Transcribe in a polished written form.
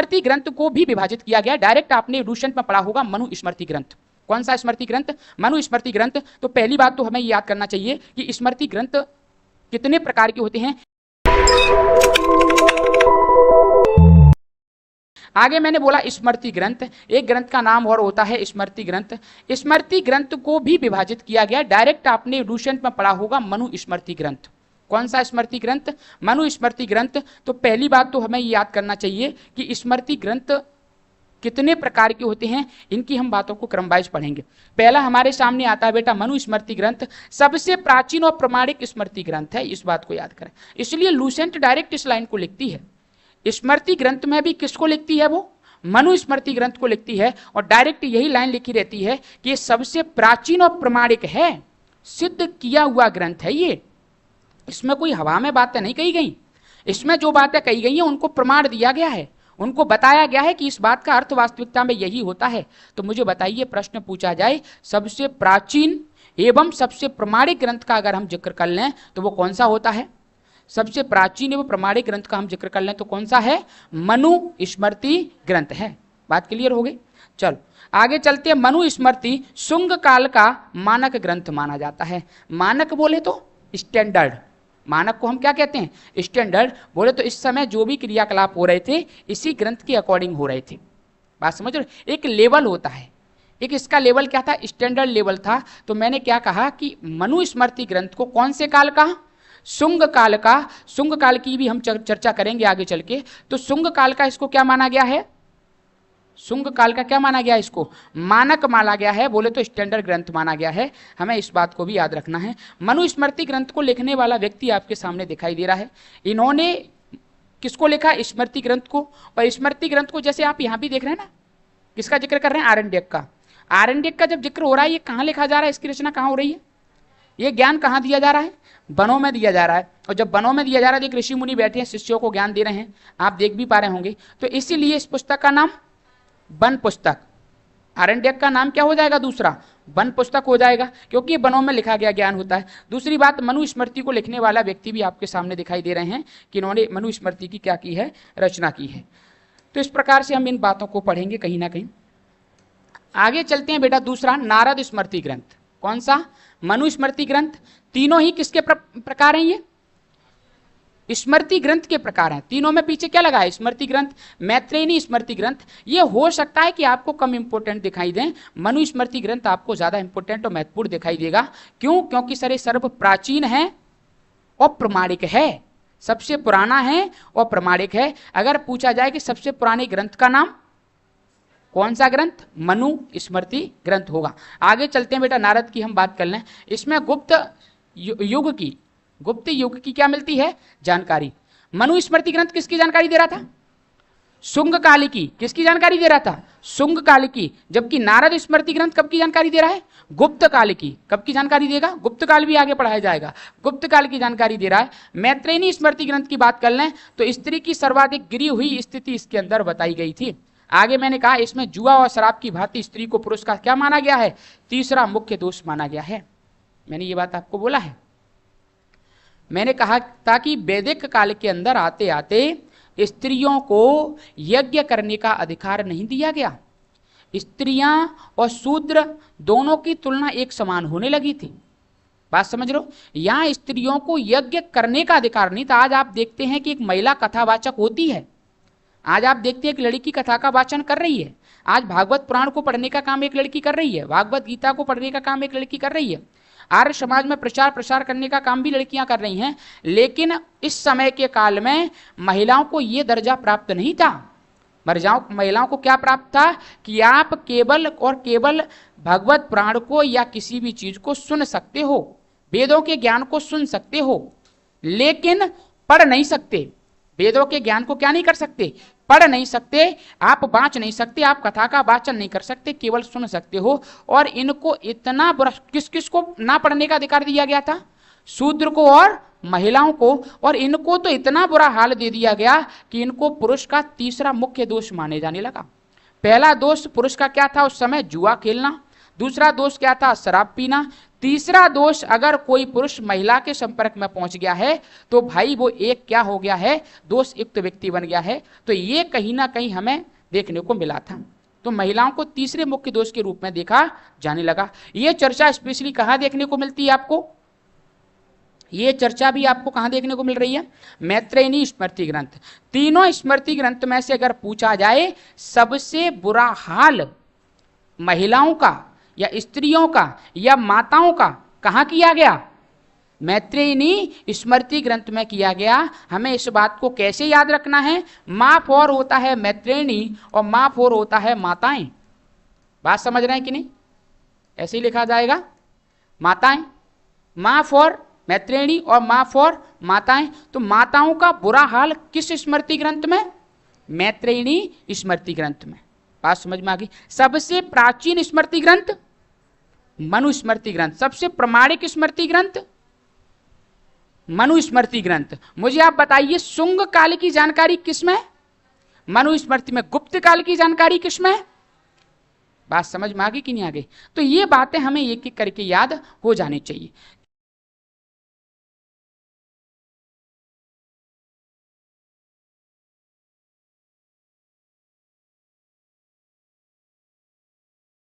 स्मृति ग्रंथ को भी विभाजित किया गया। डायरेक्ट आपने रूशन में पढ़ा होगा मनु स्मृति ग्रंथ। कौन सा स्मृति ग्रंथ? मनु स्मृति ग्रंथ। तो पहली बात तो हमें याद करना चाहिए कि स्मृति ग्रंथ कितने प्रकार के होते हैं। आगे मैंने बोला स्मृति ग्रंथ, एक ग्रंथ का नाम और होता है स्मृति ग्रंथ। स्मृति ग्रंथ को भी विभाजित किया गया। डायरेक्ट आपने रूशन में पढ़ा होगा मनु स्मृति ग्रंथ। कौन सा स्मृति ग्रंथ? मनु स्मृति ग्रंथ। तो पहली बात तो हमें याद करना चाहिए कि स्मृति ग्रंथ कितने प्रकार के होते हैं, इनकी हम बातों को क्रमवाइज पढ़ेंगे। पहला हमारे सामने आता है बेटा मनु स्मृति ग्रंथ, सबसे प्राचीन और प्रमाणिक स्मृति ग्रंथ है, इस बात को याद करें। इसलिए लूसेंट डायरेक्ट इस लाइन को लिखती है। स्मृति ग्रंथ में भी किसको लिखती है? वो मनु स्मृति ग्रंथ को लिखती है और डायरेक्ट यही लाइन लिखी रहती है कि ये सबसे प्राचीन और प्रमाणिक है, सिद्ध किया हुआ ग्रंथ है ये। इसमें कोई हवा में बातें नहीं कही गई, इसमें जो बातें कही गई हैं उनको प्रमाण दिया गया है, उनको बताया गया है कि इस बात का अर्थ वास्तविकता में यही होता है। तो मुझे बताइए, प्रश्न पूछा जाए सबसे प्राचीन एवं सबसे प्रमाणिक ग्रंथ का अगर हम जिक्र कर लें तो वो कौन सा होता है? सबसे प्राचीन एवं प्रमाणिक ग्रंथ का हम जिक्र कर लें तो कौन सा है? मनु स्मृति ग्रंथ है। बात क्लियर हो गई? चलो आगे चलते हैं। मनु स्मृति शुंग काल का मानक ग्रंथ माना जाता है। मानक बोले तो स्टैंडर्ड, मानक को हम क्या कहते हैं? स्टैंडर्ड। बोले तो इस समय जो भी क्रियाकलाप हो रहे थे इसी ग्रंथ के अकॉर्डिंग हो रहे थे। बात समझ रहे? एक लेवल होता है, एक इसका लेवल क्या था? स्टैंडर्ड लेवल था। तो मैंने क्या कहा कि मनु स्मृति ग्रंथ को कौन से काल का? शुंग काल का। शुंग काल की भी हम चर्चा करेंगे आगे चल के। तो शुंग काल का इसको क्या माना गया है? शुंग काल का क्या माना गया? इसको मानक माना गया है। बोले तो स्टैंडर्ड ग्रंथ माना गया है। हमें इस बात को भी याद रखना है। मनु स्मृति ग्रंथ को लिखने वाला व्यक्ति आपके सामने दिखाई दे रहा है। इन्होंने किसको लिखा? स्मृति ग्रंथ को। और स्मृति ग्रंथ को जैसे आप यहाँ भी देख रहे हैं ना, किसका जिक्र कर रहे हैं? आरण्यक का। आरण्यक का जब जिक्र हो रहा है, ये कहाँ लिखा जा रहा है? इसकी रचना कहाँ हो रही है? ये ज्ञान कहाँ दिया जा रहा है? वनों में दिया जा रहा है। और जब वनों में दिया जा रहा है, एक ऋषि मुनि बैठे हैं, शिष्यों को ज्ञान दे रहे हैं, आप देख भी पा रहे होंगे। तो इसीलिए इस पुस्तक का नाम वन पुस्तक, आरण्यक का नाम क्या हो जाएगा? दूसरा वन पुस्तक हो जाएगा, क्योंकि ये वनों में लिखा गया ज्ञान होता है। दूसरी बात, मनु स्मृति को लिखने वाला व्यक्ति भी आपके सामने दिखाई दे रहे हैं कि इन्होंने मनु स्मृति की क्या की है? रचना की है। तो इस प्रकार से हम इन बातों को पढ़ेंगे कहीं ना कहीं। आगे चलते हैं बेटा। दूसरा नारद स्मृति ग्रंथ। कौन सा? मनु स्मृति ग्रंथ। तीनों ही किसके प्रकार हैं? ये स्मृति ग्रंथ के प्रकार हैं। तीनों में पीछे क्या लगा है? स्मृति ग्रंथ, मैत्रेयी स्मृति ग्रंथ। ये हो सकता है कि आपको कम इंपोर्टेंट दिखाई दें, मनु स्मृति ग्रंथ आपको ज्यादा इंपोर्टेंट और महत्वपूर्ण दिखाई देगा। क्यों? क्योंकि सर सर्व प्राचीन है और प्रमाणिक है, सबसे पुराना है और प्रमाणिक है। अगर पूछा जाए कि सबसे पुराने ग्रंथ का नाम कौन सा ग्रंथ? मनु स्मृति ग्रंथ होगा। आगे चलते हैं बेटा। नारद की हम बात कर लें। इसमें गुप्त युग की क्या मिलती है? जानकारी। मनु स्मृति ग्रंथ किसकी जानकारी दे रहा था? शुंग काल की। किसकी जानकारी दे रहा था? शुंग काल की। जबकि नारद स्मृति ग्रंथ कब की जानकारी दे रहा है? गुप्त काल की। कब की जानकारी देगा? गुप्त काल भी आगे पढ़ाया जाएगा, गुप्त काल की जानकारी दे रहा है। मैत्रेयी स्मृति ग्रंथ की बात कर लें तो स्त्री की सर्वाधिक गिरी हुई स्थिति इसके अंदर बताई गई थी। आगे मैंने कहा इसमें जुआ और शराब की भांति स्त्री को पुरुष का क्या माना गया है? तीसरा मुख्य दोष माना गया है। मैंने ये बात आपको बोला है। मैंने कहा था कि वैदिक काल के अंदर आते आते स्त्रियों को यज्ञ करने का अधिकार नहीं दिया गया। स्त्रियां और शूद्र दोनों की तुलना एक समान होने लगी थी। बात समझ रहे हो? यहां स्त्रियों को यज्ञ करने का अधिकार नहीं था। आज आप देखते हैं कि एक महिला कथावाचक होती है, आज आप देखते हैं एक लड़की कथा का वाचन कर रही है, आज भागवत पुराण को पढ़ने का काम एक लड़की कर रही है, भागवत गीता को पढ़ने का काम एक लड़की कर रही है, आर्य समाज में प्रचार प्रसार करने का काम भी लड़कियां कर रही हैं। लेकिन इस समय के काल में महिलाओं को यह दर्जा प्राप्त नहीं था। महिलाओं को क्या प्राप्त था कि आप केवल और केवल भगवत पुराण को या किसी भी चीज को सुन सकते हो, वेदों के ज्ञान को सुन सकते हो, लेकिन पढ़ नहीं सकते। वेदों के ज्ञान को क्या नहीं कर सकते? पढ़ नहीं सकते, आप बाँच नहीं सकते, आप कथा का वाचन नहीं कर सकते, केवल सुन सकते हो। और इनको इतना बुरा, किस किस को ना पढ़ने का अधिकार दिया गया था? शूद्र को और महिलाओं को। और इनको तो इतना बुरा हाल दे दिया गया कि इनको पुरुष का तीसरा मुख्य दोष माने जाने लगा। पहला दोष पुरुष का क्या था उस समय? जुआ खेलना। दूसरा दोष क्या था? शराब पीना। तीसरा दोष, अगर कोई पुरुष महिला के संपर्क में पहुंच गया है तो भाई वो एक क्या हो गया है? दोष युक्त व्यक्ति बन गया है। तो ये कहीं ना कहीं हमें देखने को मिला था। तो महिलाओं को तीसरे मुख्य दोष के रूप में देखा जाने लगा। ये चर्चा स्पेशली कहां देखने को मिलती है आपको? ये चर्चा भी आपको कहां देखने को मिल रही है? मैत्रेयनी स्मृति ग्रंथ। तीनों स्मृति ग्रंथ में से अगर पूछा जाए सबसे बुरा हाल महिलाओं का या स्त्रियों का या माताओं का कहां किया गया? मैत्रेयनी स्मृति ग्रंथ में किया गया। हमें इस बात को कैसे याद रखना है? मां फॉर होता है मैत्रेयनी और मां फॉर होता है माताएं। बात समझ रहे हैं कि नहीं? ऐसे ही लिखा जाएगा, माताएं, मां फॉर मैत्रेयनी और मां फॉर माताएं। तो माताओं का बुरा हाल किस स्मृति ग्रंथ में? मैत्रेयनी स्मृति ग्रंथ में। बात समझ में आ गई? सबसे प्राचीन स्मृति ग्रंथ मनुस्मृति ग्रंथ। सबसे प्रमाणिक स्मृति ग्रंथ मनुस्मृति ग्रंथ। मुझे आप बताइए शुंग काल की जानकारी किसमें? मनुस्मृति में। गुप्त काल की जानकारी किसमें? बात समझ में आ गई कि नहीं आ गई? तो ये बातें हमें एक एक करके याद हो जानी चाहिए।